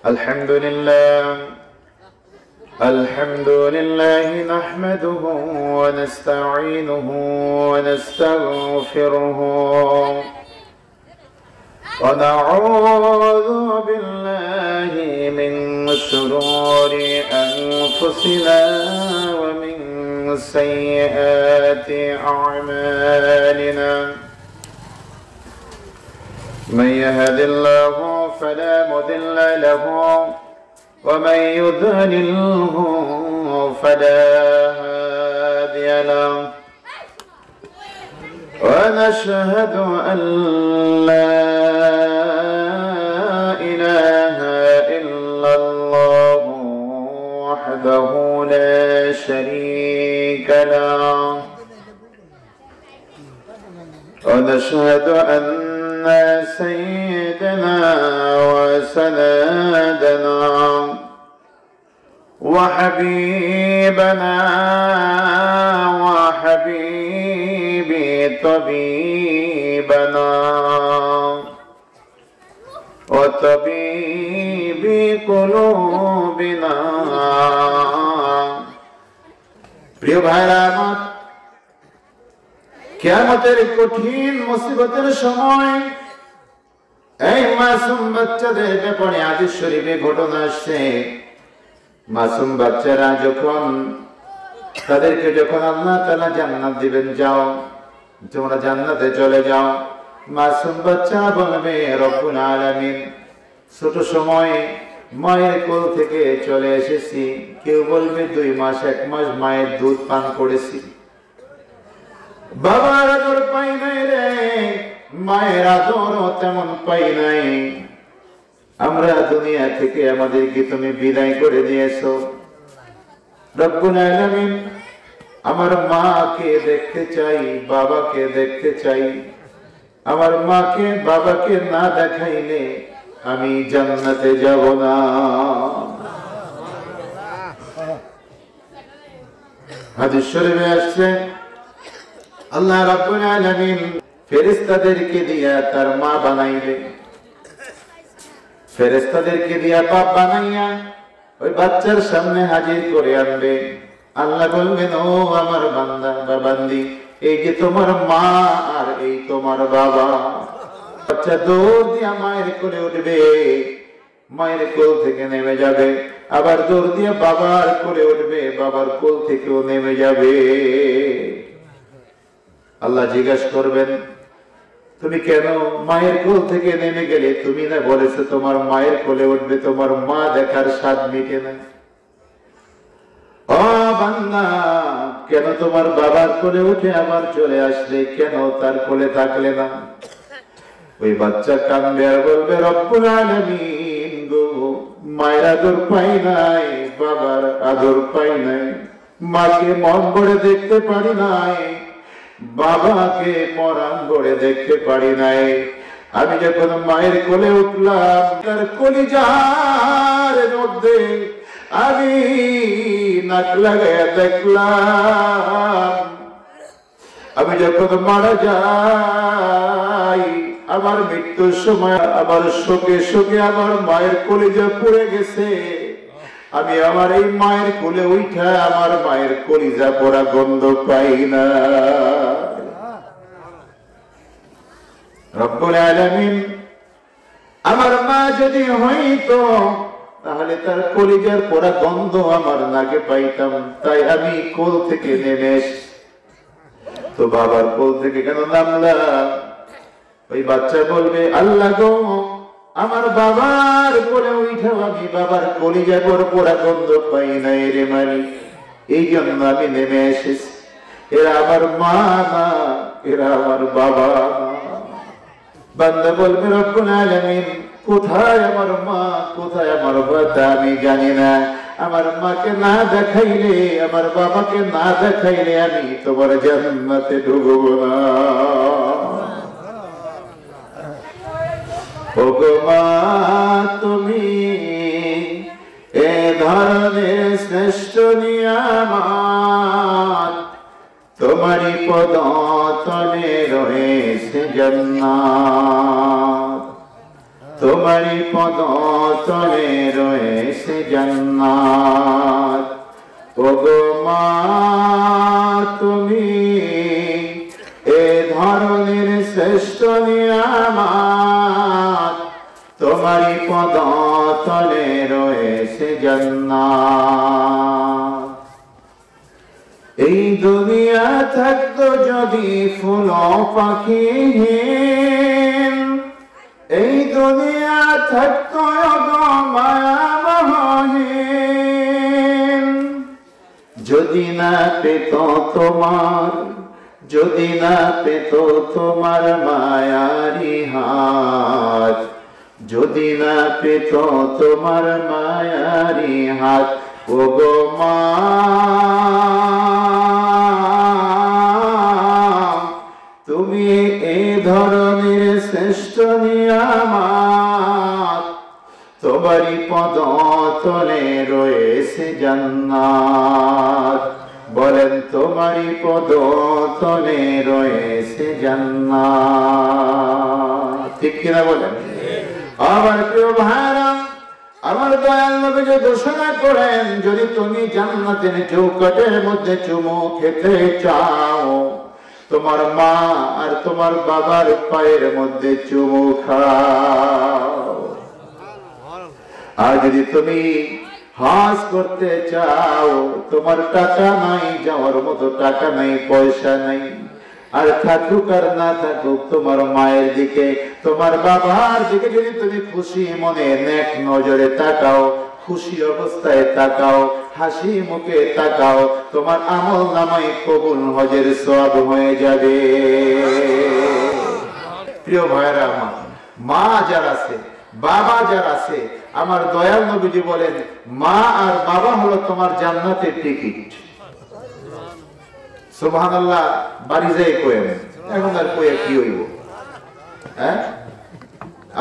الحمد لله نحمده ونستعينه ونستغفره ونعوذ بالله من شرور أنفسنا ومن سيئات أعمالنا من يهد الله فلا مضل له ومن يضلله فلا هادي له ونشهد أن لا إله إلا الله وحده لا شريك له ونشهد أن سيدنا وسندنا وحبيبنا وحبيب طبيبنا وطبيب قلوبنا প্রিয় ভাইরা আমার, কিয়ামতের কঠিন মুসিবতের সময় এই মাসুম বাচ্চাদের ব্যাপারে হাদিস শরীফে ঘটনা আসছে। মাসুম বাচ্চারা তাদেরকে যখন আল্লাহ তাআলা জান্নাত দিবেন, যাও তোমরা জান্নাতে চলে যাও, মাসুম বাচ্চা বলবে রব্বুল আলামিন, ছোট সময়ে মায়ের কোল থেকে চলে এসেছি। কেউ বলবে 2 মাস 1 মাস মায়ের দুধ পান করেছি, বাবার আদর পাই নাই রে, মায়ের আদর তেমন পাই নাই। আমরা দুনিয়া থেকে আমাদেরকে তুমি বিদায় করে দিয়েছো। রব্বুল আলামিন, আমার মাকে দেখতে চাই, বাবাকে দেখতে চাই। আমার মাকে বাবাকে না দেখাইলে আমি জান্নাতে যাব না। হাদিস শরীফে আসছে, আল্লাহ রাব্বুল আলামিন ফেরেশতাদেরকে দিয়া তার মা বানাইবে, ফেরেশতাদেরকে দিয়া বাপ বানাইয়া ওই বাচ্চার সামনে হাজির করে আনবে। আল্লাহ বলবেন, ও আমার বান্দা বা বান্দি, এই যে তোমার মা আর এই তোমার বাবা। বাচ্চা দৌড় দিয়া মায়ের কোলে উঠবে, মায়ের কোল থেকে নেমে যাবে, আবার দৌড় দিয়া বাবার কোলে উঠবে, বাবার কোল থেকেও নেমে যাবে। আল্লাহ জিজ্ঞাসা করবেন, তুমি কেন মায়ের কোল থেকে নেমে গেলে? তুমি না বলেছো তোমার মায়ের কোলে উঠবে, তোমার মা দেখার স্বাদ মিটে না। ও বান্দা, কেন তোমার বাবার কোলে উঠে আবার চলে আসলে, কেন তার কোলে থাকলে না? ওই বাচ্চা কাঁদবে আর বলবে, রব্বুল আলামিন গো, মায়ের আদর পাই নাই, বাবার আদর পাই নাই, মাকে মন ভরে দেখতে পারি নাই, বাবাকে পরাণ ভরে দেখতে পারি নাই। আমি যখন মায়ের কোলে উঠলাম, তার কলিজার মধ্যে আমি নাক লাগাইয়া দেখলাম। আমি যখন মারা যাই, আমার মৃত্যুর সময় আমার শোকে শোকে আমার মায়ের কলিজা পুড়ে গেছে। আমি আমার এই মায়ের কোলে উঠা আমার মায়ের কলিজা পোড়া গন্ধ পাই না। রব্বুল আলামিন, আমার মা যদি হইতো তাহলে তার কলিজার পোড়া গন্ধ আমার নাকে পাইতাম, তাই আমি কোল থেকে নেমে এসেছি। তো বাবার কোল থেকে কেন নামলাম? ওই বাচ্চা বলবে, আল্লাহ গো, আমার বাবার কোলে উঠাও, আমি বাবার কলিজা পোড়া গন্ধ পাই নাই রে মালিক, এই জন্য আমি নেমে এসেছি। এরা আমার মা না, এরা আমার বাবা না। বান্দা বলবে, রব্বুল আলামিন, কোথায় আমার মা, কোথায় আমার বাবা? আমি জানি না। আমার মাকে না দেখাইলে, আমার বাবাকে না দেখাইলে আমি তোমার জান্নাতে ঢুকবো না। ওগো মা, তুমি এ ধরনের শ্রেষ্ঠ নিয়ামত, তোমারই পদতলে রয়েছে জান্নাত। তোমারই পদতলে রয়েছে জান্নাত। ওগো মা তুমি এ ধরনের শ্রেষ্ঠ নিয়ামত, তোমারই পদতলে রয়েছে জান্নাত। এই দুনিয়া থাকতো যদি ফুল পাখিহীন, এই দুনিয়া থাকতো মায়ামহীন, যদি না পেত তোমার, যদি না পেত তোমার মায়ারি হাত, যদি না পেত তোমার মায়ারি হাত। ওগো মা তুমি এই ধরনের শ্রেষ্ঠ নিয়ামত, তোমারই পদতলে রয়েছে জান্নাত। বলেন তোমারই পদতলে রয়েছে জান্নাত, ঠিক কিনা বলেন? আমার প্রিয় ভাইরা, আমার দয়াল নবী যে ঘোষণা করেন, যদি তুমি জান্নাতের চৌকাঠের মধ্যে চুমু খেতে চাও, তোমার মা আর তোমার বাবার পায়ের মধ্যে চুমু খাও। আর যদি তুমি হজ করতে চাও, তোমার টাকা নাই, যাওয়ার মতো টাকা নাই, পয়সা নাই, আর থাকুক আর না থাকুক তোমার মায়ের দিকে, তোমার বাবার দিকে যদি তুমি খুশি মনে নেক নজরে তাকাও, খুশি অবস্থায় তাকাও, হাসি মুখে তাকাও, তোমার আমল নামায় কবুল হজের সওয়াব হয়ে যাবে। প্রিয় ভাইরা আমার, মা যারা আছে, বাবা যারা আছে, আমার দয়াল নবীজি বলেন মা আর বাবা হলো তোমার জান্নাতের টিকিট। সুবহানাল্লাহ, বাড়ি যাই কয়েন, এখন আর কয়ে কি হইব? হ্যাঁ,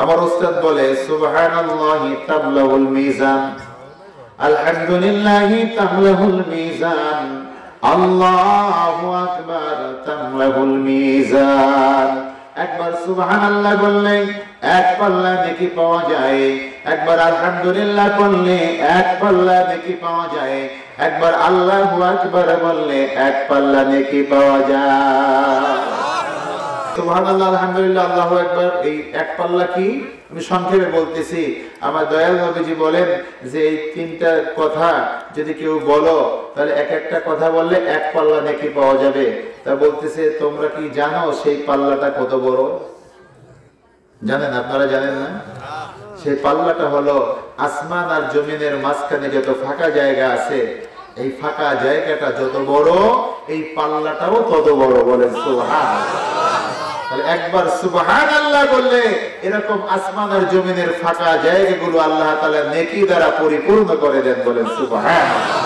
আমার উস্তাদ বলে সুবহানাল্লাহি তামলাহুল মিজান, আলহামদুলিল্লাহি তামলাহুল মিজান, আল্লাহু আকবার তামলাহুল মিজান। একবার সুবহানাল্লাহ বললে এক পাল্লা নেকি পাওয়া যায়, একবার আলহামদুলিল্লাহ বললে এক পাল্লা নেকি পাওয়া যায়, একবার আল্লাহু আকবার বললে এক পাল্লা নেকি পাওয়া যায়। সুবহানাল্লাহ, আলহামদুলিল্লাহ, আল্লাহু আকবার, এই এক পাল্লা কি আমি সংক্ষেপে বলতেছি। আমার দয়াল নবীজি বলেন যে এই তিনটা কথা যদি কেউ বলো, তাহলে এক একটা কথা বললে এক পাল্লা নেকি পাওয়া যাবে। তা বলতেছে তোমরা কি জানো সেই পাল্লাটা কত বড়? জানেন? আপনারা জানেন না? সেই পাল্লাটা হলো আসমান আর জমিনের মাঝখানে যত ফাঁকা জায়গা আছে, এই ফাঁকা জায়গাটা যত বড়, এই পাল্লাটাও তত বড়। বলেন সুবহানাল্লাহ। তাহলে একবার সুবহানাল্লাহ বললে এরকম আসমান আর জমিনের ফাঁকা জায়গাগুলো আল্লাহ তাআলা নেকি দ্বারা পরিপূর্ণ করে দেন। বলেন সুবহানাল্লাহ।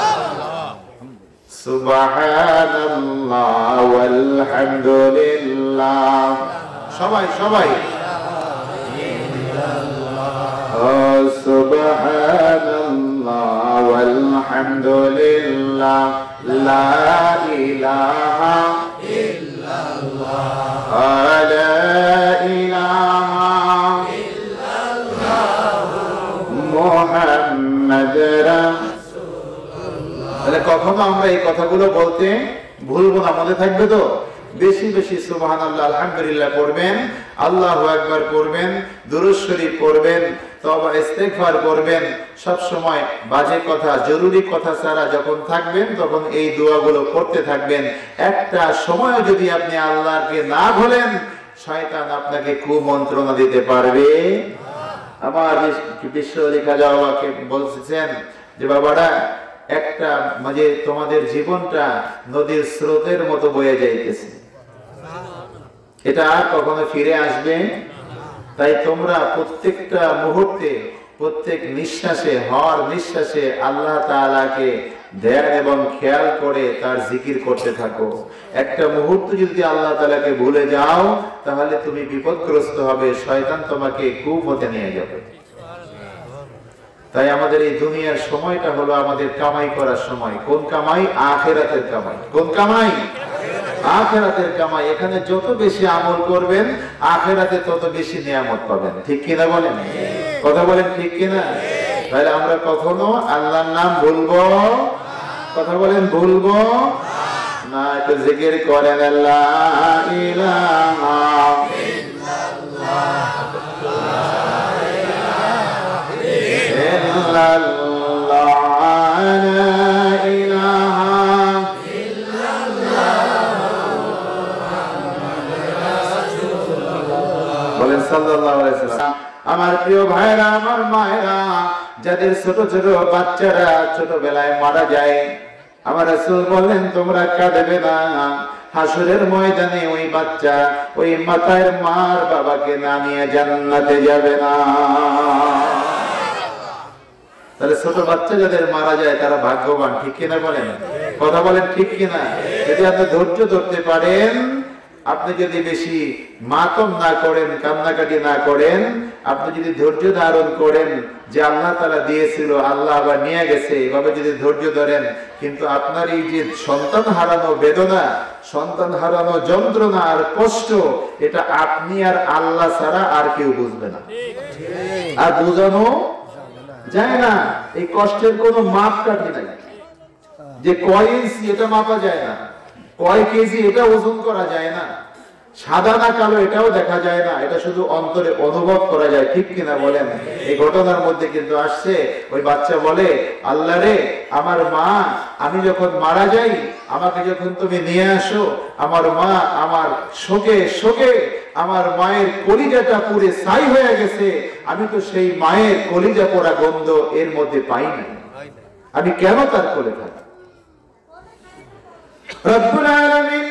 সুবহানাল্লাহ ওয়ালহামদুলিল্লাহ। সবাই সবাই সুবহানাল্লাহ ওয়ালহামদুলিল্লাহ, লা ইলাহা ইল্লাল্লাহ, লা ইলাহা ইল্লাল্লাহ, মুহাম্মাদুর রাসূলুল্লাহ। তাহলে কখনো আমরা এই কথাগুলো বলতে ভুলবো না, মনে থাকবে তো? বেশি বেশি সুবহানাল্লাহ আলহামদুলিল্লাহ পড়বেন, আল্লাহু আকবার পড়বেন, দুরূদ শরীফ পড়বেন, তওবা ইস্তেগফার করবেন। সব সময় বাজে কথা, জরুরি কথা ছাড়া যখন থাকবেন তখন এই দোয়াগুলো করতে থাকবেন। একটা সময় যদি আপনি আল্লাহকে না ভোলেন, শয়তান আপনাকে কুমন্ত্রণা দিতে পারবে। আমার বিশ্বলি খাজা বাবাকে বলছেন যে বাবারা, একটা মাঝে তোমাদের জীবনটা নদীর স্রোতের মতো বয়ে যাইতেছে, এটা আর কখনো ফিরে আসবে? তাই তোমরা প্রত্যেকটা মুহূর্তে, প্রত্যেক নিঃশ্বাসে, হর নিঃশ্বাসে আল্লাহ তাআলাকে ধ্যান এবং খেয়াল করে তার জিকির করতে থাকো। একটা মুহূর্ত যদি আল্লাহ তাআলাকে ভুলে যাও, তাহলে তুমি বিপদগ্রস্ত হবে, শয়তান তোমাকে কুপথে নিয়ে যাবে। তাই আমাদের এই দুনিয়ার সময়টা হলো আমাদের কামাই করার সময়। কোন কামাই? আখিরাতের কামাই। কোন কামাই? আখিরাতের কামাই। এখানে যত বেশি আমল করবেন আখিরাতে তত বেশি নিয়ামত পাবেন। ঠিক কিনা বলেন? কথা বলেন ঠিক কিনা? তাহলে আমরা কখনো আল্লাহর নাম ভুলবো? কথা বলেন ভুলবো না। একটু জিকির করেন লা ইলাহা ইল্লাল্লাহ লা ইলাহা বলেন সাল্লাল্লাহু আলাইহি ওয়াসাল্লাম। আমার প্রিয় ভাইরা, আমার মায়েরা, যাদের ছোট ছোট বাচ্চারা ছোটবেলায় মারা যায়, আমার রাসূল বললেন তোমরা কাঁদবে না। হাসরের ময়দানে ওই বাচ্চা ওই মাতার মার বাবাকে না নিয়ে জান্নাতে যাবে না। তাহলে ছোট বাচ্চা যাদের মারা যায় তারা ভাগ্যবান। ঠিক কিনা বলেন? কথা বলেন ঠিক কিনা? যদি আপনি ধৈর্য ধরতে পারেন, আপনি যদি বেশি মাতম না করেন, কান্নাকাটি না করেন, আপনি যদি ধৈর্য ধারণ করেন যে আল্লাহ তাআলা দিয়েছিল, আল্লাহ আবার নিয়ে গেছে, এভাবে যদি ধৈর্য ধরেন, কিন্তু আপনার এই যে সন্তান হারানো বেদনা, সন্তান হারানো যন্ত্রণা আর কষ্ট, এটা আপনি আর আল্লাহ ছাড়া আর কেউ বুঝবে না, আর বোঝানো যায় না। এই কষ্টের কোনো মাপকাঠি নাই, যে কয় ইঞ্চি এটা মাপা যায় না, কয় কেজি এটা ওজন করা যায় না, সাদা না কালো এটাও দেখা যায় না, এটা শুধু অন্তরে অনুভব করা যায়। ঠিক কিনা বলেন? এই ঘটনার মধ্যে কিন্তু আসছে, ওই বাচ্চা বলে আল্লাহ রে, আমার মা, আমি যখন মারা যাই, আমাকে যখন তুমি নিয়ে আসো, আমার মা আমার শোকে শোকে আমার মায়ের কলিজাটা পুড়ে ছাই হয়ে গেছে, আমি তো সেই মায়ের কলিজা পোড়া গন্ধ এর মধ্যে পাই না, আমি কেন তার কোলে থাকি? রব্বুল আলামিন,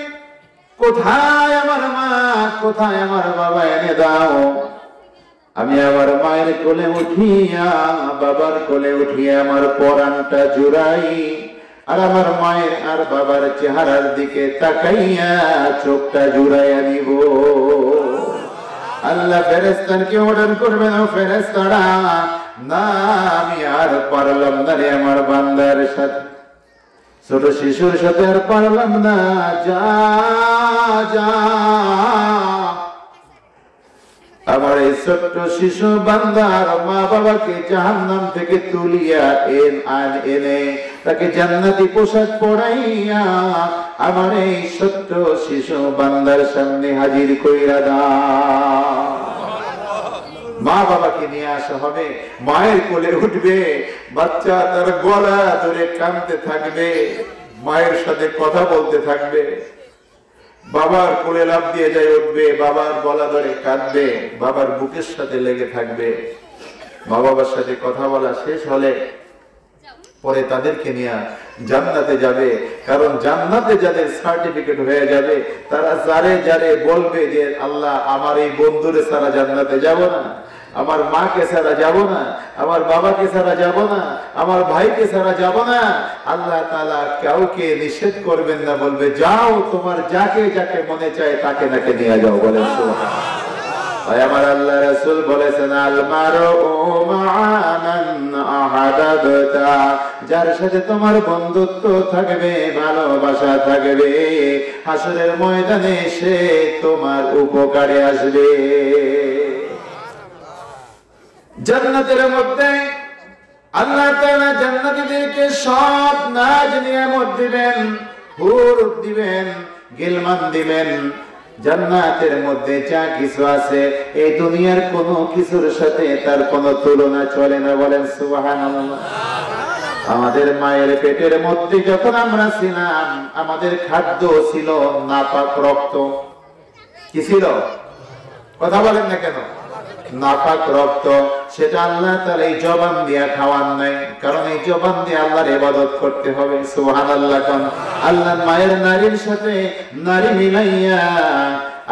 কোথায় আমার মা, কোথায় আমার বাবা, এনে দাও। আমি আমার মায়ের কোলে উঠিয়া, বাবার কোলে উঠিয়া আমার পরাণটা জুড়াই, আর আমার মায়ের আর বাবার চেহারার দিকে তাকাইয়া চোখটা জুড়াইয়া নিব। আল্লাহ ফেরেশতাকে অর্ডার করবেন, ও ফেরেশতারা, না আমি আর পারলাম না রে আমার বান্দার সাথে, ছোট শিশুর সাথে আর পারলাম না, যা যা আমার এই ছোট্ট শিশু বান্দার মা বাবাকে জাহান্নাম থেকে তুলিয়া এনে তাকে জান্নাতি পোশাক পরাইয়া আমার এই ছোট্ট শিশু বান্দার সামনে হাজির কইরা দাও। মা বাবাকে নিয়ে আসা হবে, মায়ের কোলে উঠবে, বাচ্চা তার গলা ধরে কাঁদতে থাকবে, মায়ের সাথে কথা বলতে থাকবে, বাবার কোলে লাফ দিয়ে যায় উঠবে, বাবার গলা ধরে কাঁদবে, বাবার বুকের সাথে লেগে থাকবে। মা বাবার সাথে কথা বলা শেষ হলে পরে তাদেরকে নিয়ে জান্নাতে যাবে, কারণ জান্নাতে যাদের সার্টিফিকেট হয়ে যাবে, তারা যারে যারে বলবে যে আল্লাহ আমার এই বন্ধুরে ছাড়া জান্নাতে যাব না, আমার মাকে ছাড়া যাব না, আমার বাবাকে ছাড়া যাব না, আমার ভাইকে ছাড়া যাব না, আল্লাহ তাআলা কাউকে নিষেধ করবেন না, বলবে যাও তোমার যাকে যাকে মনে চায় তাকে নাকে নিয়ে যাও। বলেন সুবহানাল্লাহ। ভাই আমার আল্লাহ রাসূল বলেছেন আল মারউ মা'a মান আহাদাবতা, যার সাথে তোমার বন্ধুত্ব থাকবে, ভালোবাসা থাকবে, হাসরের ময়দানে সে তোমার উপকারে আসবে। জান্নাতের মধ্যে আল্লাহ তাআলা জান্নাতীদেরকে সব নাজ নিয়ামত দিবেন, হুর দিবেন, গিলমান দিবেন। জান্নাতের মধ্যে যা কিছু আছে এই দুনিয়ার কোনো কিছুর সাথে তার কোনো তুলনা চলে না। বলেন সুবহানাল্লাহ। আমাদের মায়ের পেটের মধ্যে যখন আমরা ছিলাম, আমাদের খাদ্য ছিল নাপাক রক্ত। কি ছিল? কথা বলেন না কেন? নাপাক রক্ত। সেটা আল্লাহ তাআলা এই জবান দিয়া খাওয়ান নাই, কারণ এই জবান দিয়ে আল্লাহর ইবাদত করতে হবে। সুবহানাল্লাহ। কারণ আল্লাহ মায়ের নারীর সাথে নারী মিলাইয়া,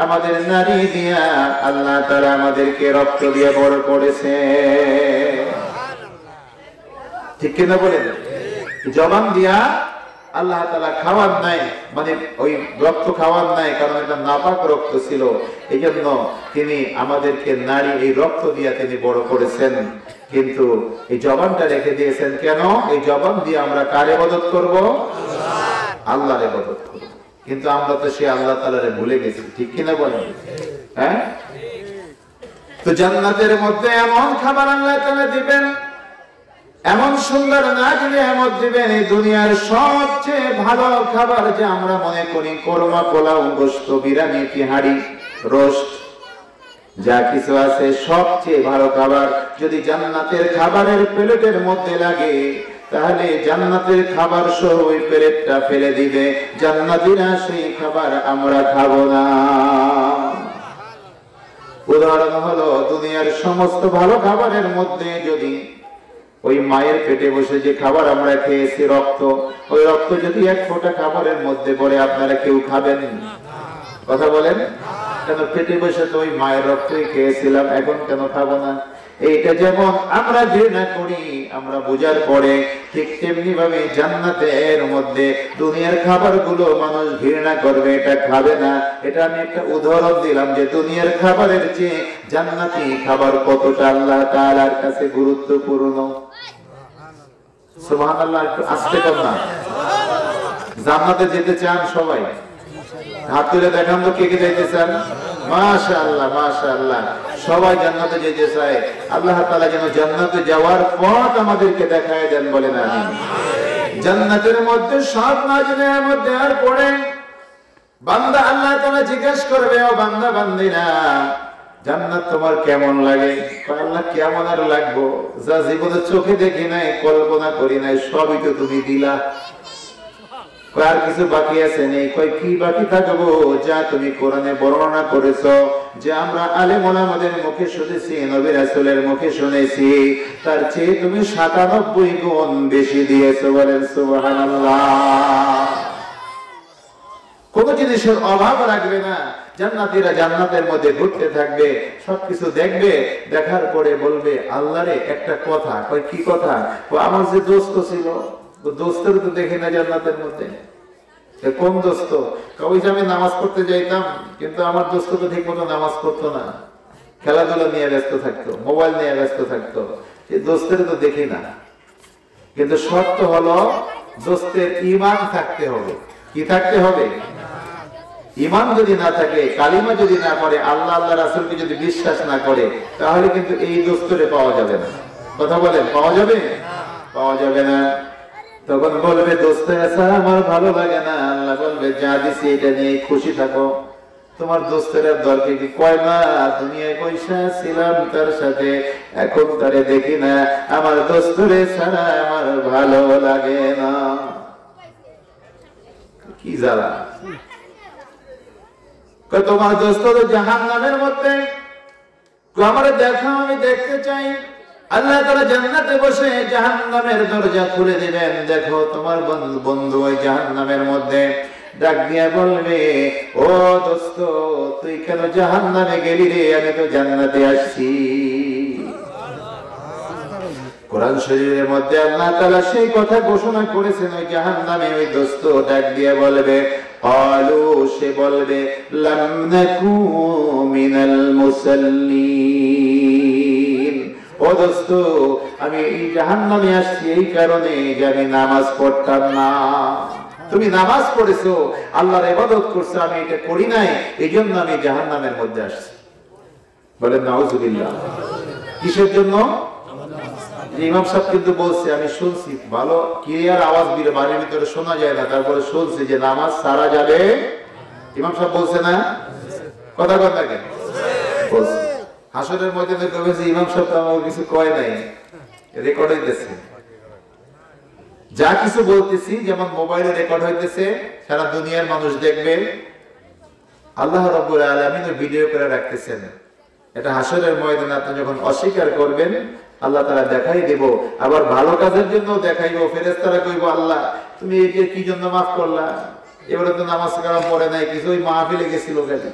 আমাদের নারী দিয়া আল্লাহ তাআলা আমাদেরকে রক্ত দিয়ে বড় করেছে। ঠিক কিনা বলেন? জবান দিয়া আল্লাহ তাআলা খাওয়ান নাই, মানে ওই রক্ত খাওয়ান নাই, কারণ এটা নাপাক রক্ত ছিল। এই জন্য তিনি আমাদেরকে নারী এই রক্ত দিয়া তিনি বড় করেছেন। কিন্তু এই জবানটা রেখে দিয়েছেন কেন? এই জবান দিয়ে আমরা কার ইবাদত করব? আল্লাহর ইবাদত করব। কিন্তু আমরা তো সে আল্লাহ তাআলারে ভুলে গেছি, ঠিক কিনা বলেন? হ্যাঁ, তো জান্নাতের মধ্যে এমন খাবার আল্লাহ তাআলা দিবেন, এমন সুন্দর নেয়ামত দিবেন, এই দুনিয়ার সবচেয়ে ভালো খাবার যে আমরা মনে করি কোরমা, পোলাও, গোশত, বিরিয়ানি, তিহারি, রোস্ট, যা কিছু আছে সবচেয়ে ভালো খাবার যদি জান্নাতের খাবারের প্লেটের মধ্যে লাগে, তাহলে জান্নাতের খাবার সহ ওই প্লেটটা ফেলে দিবে, জান্নাতীরা সেই খাবার আমরা খাবো না। উদাহরণ হলো দুনিয়ার সমস্ত ভালো খাবারের মধ্যে যদি ওই মায়ের পেটে বসে যে খাবার আমরা খেয়েছি রক্ত, ওই রক্ত যদি এক ফোঁটা খাবারের মধ্যে পড়ে, আপনারা কেউ খাবেন? কথা বলেন কেন? পেটে বসে তো ওই মায়ের রক্তই খেয়েছিলাম, এখন কেন খাবো না? এইটা যেমন আমরা ঘৃণা করি, আমরা বোঝার পরে, ঠিক তেমনি ভাবে জান্নাতের মধ্যে দুনিয়ার খাবারগুলো মানুষ ঘৃণা করবে, এটা খাবে না। এটা আমি একটা উদাহরণ দিলাম যে দুনিয়ার খাবারের চেয়ে জান্নাতি খাবার কতটা আল্লাহ তাআলার কাছে গুরুত্বপূর্ণ। সুবহানাল্লাহ। একটু আস্তে কর না। জান্নাতে যেতে চান সবাই? হাত তুলে দেখান তো কে কে যাইতে চান? মাশাআল্লাহ, মাশাআল্লাহ, সবাই জান্নাতে যেতে চায়। আল্লাহ তাআলা যেন জান্নাতে যাওয়ার পথ আমাদেরকে দেখায় দেন, বলেন আমিন। জান্নাতের মধ্যে সব নেয়ামত দেওয়ার পরে বান্দা আল্লাহ তাআলা জিজ্ঞাসা করবে, ও বান্দা বান্দিরা, জান্নাত তোমার কেমন লাগে? আল্লাহ কেমন আর লাগবো, যা জীবনে চোখে দেখি নাই, কল্পনা করি নাই, সবই তো তুমি দিলা। আর কিছু বাকি আছে নেই? কই কি বাকি থাকবো? যা তুমি কোরআনে বর্ণনা করেছো, যে আমরা আলেম ওলামাদের মুখে শুনেছি, নবী রাসূলের মুখে শুনেছি, তার চেয়ে তুমি ৯৭ গুণ বেশি দিয়েছো, বলেন সুবহানাল্লাহ। কোন জিনিসের অভাব রাখবে না। জান্নাতীরা জান্নাতের মধ্যে ঘুরতে থাকবে, সবকিছু দেখবে, দেখার পরে বলবে আল্লাহরে একটা কথা। কই কি কথা? আমার যে দোস্ত ছিল, দোস্তের তো দেখি না জান্নাতের মধ্যে। কোন দোস্ত? ওই যে আমি নামাজ পড়তে যাইতাম, কিন্তু আমার দোস্ত তো ঠিক মতো নামাজ পড়তো না, খেলাধুলা নিয়ে ব্যস্ত থাকতো, মোবাইল নিয়ে ব্যস্ত থাকতো, এই দোস্তের তো দেখি না। কিন্তু শর্ত হলো দোস্তের ঈমান থাকতে হবে। কি থাকতে হবে? ঈমান যদি না থাকে, কালিমা যদি না করে, আল্লাহ আল্লাহ রাসূলকে যদি বিশ্বাস না করে, তাহলে কিন্তু এই দোস্তরে পাওয়া যাবে না। কথা বলেন, পাওয়া যাবে? পাওয়া যাবে না। তখন বলবে দোস্তের আশা আমার ভালো লাগে না। আল্লাহ বলবে যা দিছি এটা নিয়ে খুশি থাকো। তোমার দোস্তের দরকার কি? কয় না দুনিয়ায় পয়সা ছিলাম তার সাথে, এখন তারে দেখি না, আমার দোস্তরে ছাড়া আমার ভালো লাগে না। কি জ্বালা! তোমার দোস্ত তো জাহান্নামের মধ্যে, আমার দেখা আমি দেখতে চাই। আল্লাহ তাআলা জান্নাতে বসে জাহান্নামের দরজা খুলে দিবেন। দেখো তোমার বন্ধু ওই জাহান্নামের মধ্যে ডাক দিয়ে বলবে, ও দোস্ত তুই কেন জাহান্নামে গেলি রে? আমি তো জান্নাতে আসছি। কোরআন শরীফের মধ্যে আল্লাহ তাআলা সেই কথা ঘোষণা করেছেন। ওই জাহান্নামে ওই দোস্ত ডাক দিয়ে বলবে, ক্বালু, সে বলবে, লাম নাকু মিনাল মুসাল্লিন। ও দোস্ত, আমি এই জাহান্নামে আসছি এই কারণে যে আমি নামাজ পড়তাম না। তুমি নামাজ পড়েছো, আল্লাহর ইবাদত করছো, আমি এটা করি নাই, এইজন্য আমি জাহান্নামের মধ্যে আসছি। বলেন নাউজুবিল্লাহ। কিসের জন্য? ইমাম সাহেব কিন্তু বলছে, আমি শুনছি, ভালো ক্লিয়ার আওয়াজ বাড়ির ভিতরে শোনা যায় না, তারপরে শুনছি যে নামাজ সারা যাবে। ইমাম সাহেব বলছে না? কথা কথা কেন বলছে? হাসরের ময়দানে কবেছে ইমাম সাহেব তো আমাকে কিছু কয় নাই, রেকর্ড হইতেছে। যা কিছু বলতেছি যেমন মোবাইলে রেকর্ড হইতেছে, সারা দুনিয়ার মানুষ দেখবে, আল্লাহ রাব্বুল আলামিন ভিডিও করে রাখতেছেন। এটা হাসরের ময়দানে আপনি যখন অস্বীকার করবেন, আল্লাহ তাআলা দেখাই দেব। আবার ভালো কাজের জন্য দেখাইবো। ফেরেশতারা কইবো, আল্লাহ তুমি এটা কি জন্য মাফ করলা? এবারে তো নামাজ কালাম পড়ে নাই, কিছু ওই মাহফিলে গেছিল কেন?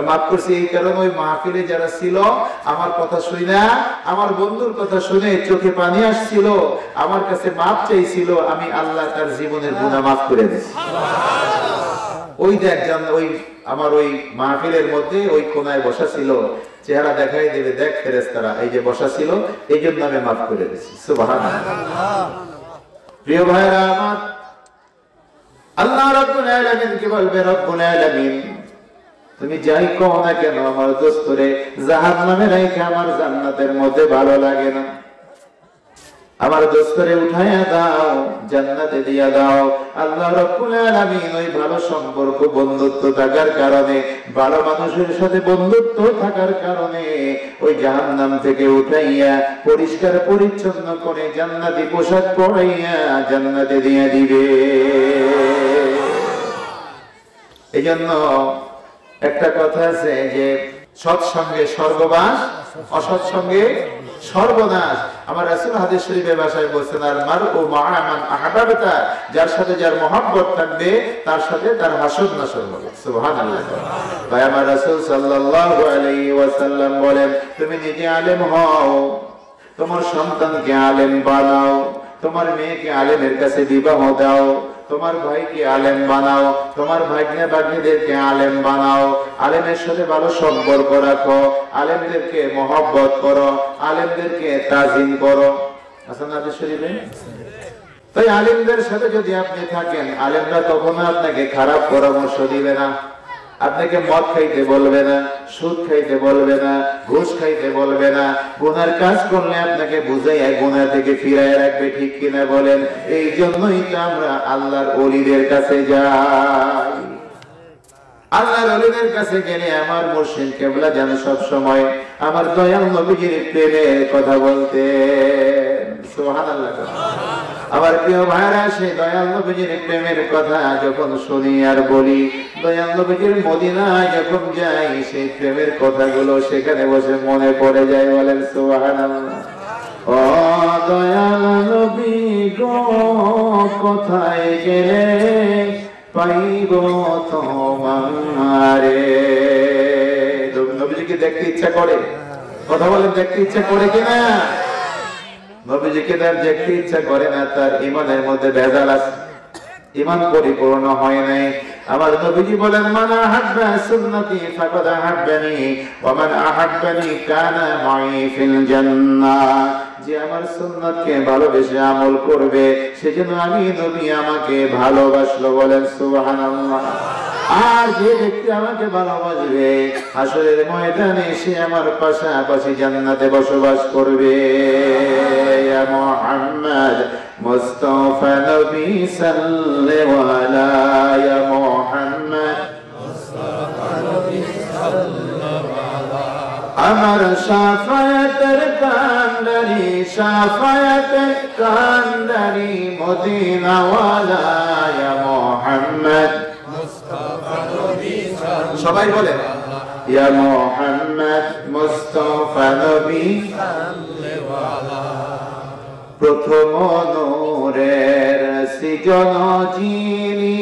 মাফ করছি এই কারণে ওই মাহফিলে যারা ছিল, আমার কথা শুনে, আমার বন্ধুর কথা শুনে চোখে পানি আসছিল, আমার কাছে মাফ চাইছিল, আমি আল্লাহ তার জীবনের গুনাহ মাফ করে দিয়েছি। ওই দেখ, ওই আমার ওই মাহফিলের মধ্যে ওই কোনায় বসা ছিল, চেহারা দেখাই দেবে, দেখ ফেরেশতারা এই যে বসা ছিল, এই জন্য আমি মাফ করে দিয়েছি। সুবহানাল্লাহ। প্রিয় ভাইরা আমার, আল্লাহ রাব্বুল আলামিন কি বলবে? রব্বুল আলামিন তুমি যাই কও না কেন আমার দোস্তরে জাহান্নামে রাইখা আমার জান্নাতের মধ্যে ভালো লাগে না, আমার দোস্তরে উঠাইয়া দাও, জান্নাতে দিয়া দাও। আল্লাহ রাব্বুল আলামিন ওই ভালো সম্পর্ক, বন্ধুত্ব থাকার কারণে, ভালো মানুষের সাথে বন্ধুত্ব থাকার কারণে ওই জাহান্নাম থেকে উঠাইয়া পরিষ্কার পরিচ্ছন্ন করে জান্নাতি পোশাক পরাইয়া জান্নাতে দিয়ে দিবে। এইজন্য একটা কথা আছে যে সৎসঙ্গে স্বর্গবাস, অসৎসঙ্গে সর্বনাশ। আমার রাসূল হাদিস শরীফের ভাষায় বলছেন, আর মারউ মা মান আহবাবতা, যার সাথে যার মহব্বত থাকবে তার সাথে তার হাসর নাসর হবে। সুবহানাল্লাহ। তাই আমার রাসূল সাল্লাল্লাহু আলাইহি ওয়াসাল্লাম বলেন, তুমি নিজে আলেম হও, তোমার সন্তানকে আলেম বানাও, তোমার মেয়েকে আলেমের কাছে বিবাহ দাও, তোমার ভাইকে আলেম বানাও, তোমার ভাগ্নে ভাগ্নীদেরকে আলেম বানাও, আলেমের সাথে ভালো সম্পর্ক রাখো, আলেমদেরকে মহব্বত করো, আলেমদেরকে তাজিম করো। আসেন হাদিস শরীফে। তাই আলেমদের সাথে যদি আপনি থাকেন, আলেমরা কখনো আপনাকে খারাপ পরামর্শ দিবে না, আপনাকে মদ খাইতে বলবে না, সুদ খাইতে বলবে না, ঘুষ খাইতে বলবে না, গুনার কাজ করলে আপনাকে বুঝাইয়া গুনাহ থেকে ফিরাইয়া রাখবে। ঠিক কিনা বলেন? এই জন্যই তো আমরা আল্লাহর ওলিদের কাছে যাই। আল্লাহর ওলিদের কাছে গেলে আমার মুর্শিদ কেবলা যেন সব সময় আমার দয়াল নবীজির প্রেমের কথা বলতেন। সুবহানাল্লাহ। আমার প্রিয় ভাইরা, সেই দয়াল নবীজির প্রেমের কথা যখন শুনি আর বলি, দয়াল নবীজির মদিনায় যখন যাই, সেই প্রেমের কথাগুলো সেখানে বসে মনে পড়ে যায়। বলেন সুবহানাল্লাহ। ও দয়াল নবী গো, কোথায় গেলে পাইব তোমারে? নবীজিকে দেখতে ইচ্ছা করে? কথা বলেন, দেখতে ইচ্ছা করে কিনা? নবীজিকে তার দেখতে ইচ্ছা করে না, তার ঈমানের মধ্যে ভেজাল আছে, ঈমান পরিপূর্ণ হয় নাই। আমার নবীজি বলেন, মান আহাব্বা সুন্নতি ফাকাদ আহাব্বানি ওয়া মান আহাব্বানি কানা মাই ফিল জান্নাহ। যে আমার সুন্নতকে ভালোবেসে আমল করবে, সেজন্য আমি নবী আমাকে ভালোবাসলো। বলেন সুবহানাল্লাহ। আর যে ব্যক্তি আমাকে ভালোবাসবে, হাসরের ময়দানে সে আমার পাশাপাশি জান্নাতে বসবাস করবে। ইয়া মুহাম্মদ মুস্তাফা নবী সাল্লাল্লাহু আলাইহি, ইয়া মুহাম্মদ মুস্তাফা নবী সাল্লাল্লাহু আলাইহি, আমার শাফায়াতের কান্ডারি, শাফায়াতের কান্ডারি মদিনা ওয়ালা, ইয়া মুহাম্মদ মুস্তাফা নবী সাল্লাল্লাহু, সবাই বলেন ইয়া মুহাম্মদ মুস্তাফা নবী সাল্লাল্লাহু আলাইহি। প্রথম নূরের সৃজন যিনি,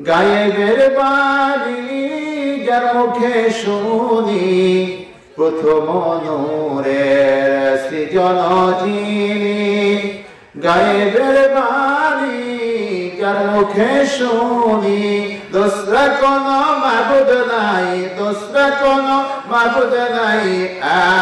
গায়েবের বাণী যার মুখে শুনি, প্রথম নূরের সৃজন যিনি, গায়েবের বাণী যার মুখে শুনি, দোসরা কোন মাবুদ নাই, দোসরা কোন মাবুদ নাই,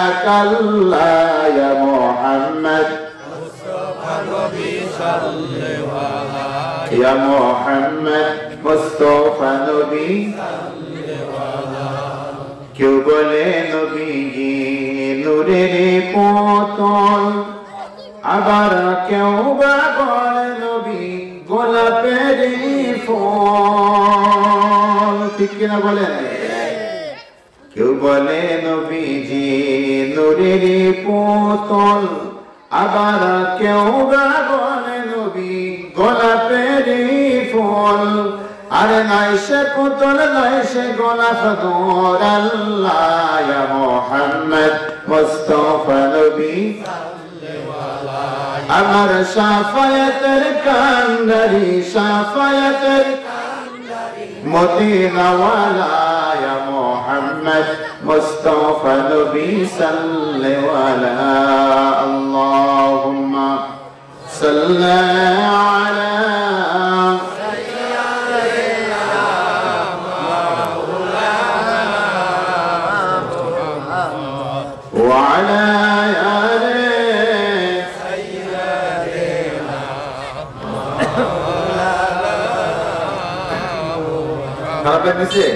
এক আল্লাহ। ইয়া মুহাম্মদ মুস্তাফা নবী সাল্লাল্লাহু আলাইহি, ইয়া মুহাম্মদ মুস্তাফা নবী সাল্লাল্লাহু আলাইহি। কেউ বলে নবীজি নূরের পুতুল, আবার কেউ বা বলে নবী গোলাপের ফুল। ঠিক কিনা বলেন? কেউ বলে নবীজি নূরের পুতুল, আবার কেউ বা বলে নবী গোলাপের ফুল। আরে নাই সে পুতুল, নাই সে গোলাপ, নূর আল্লাহ। ইয়া মুহাম্মদ মুস্তাফা নবী আমার শাফায়াতের কান্ডারি, শাফায়াতের মদিনা ওয়ালা, ইয়া মুহাম্মদ মুস্তাফা নবী সাল্লাল্লাহু আলাইহি। আল্লাহুম্মা সাল্লি আলা দিছে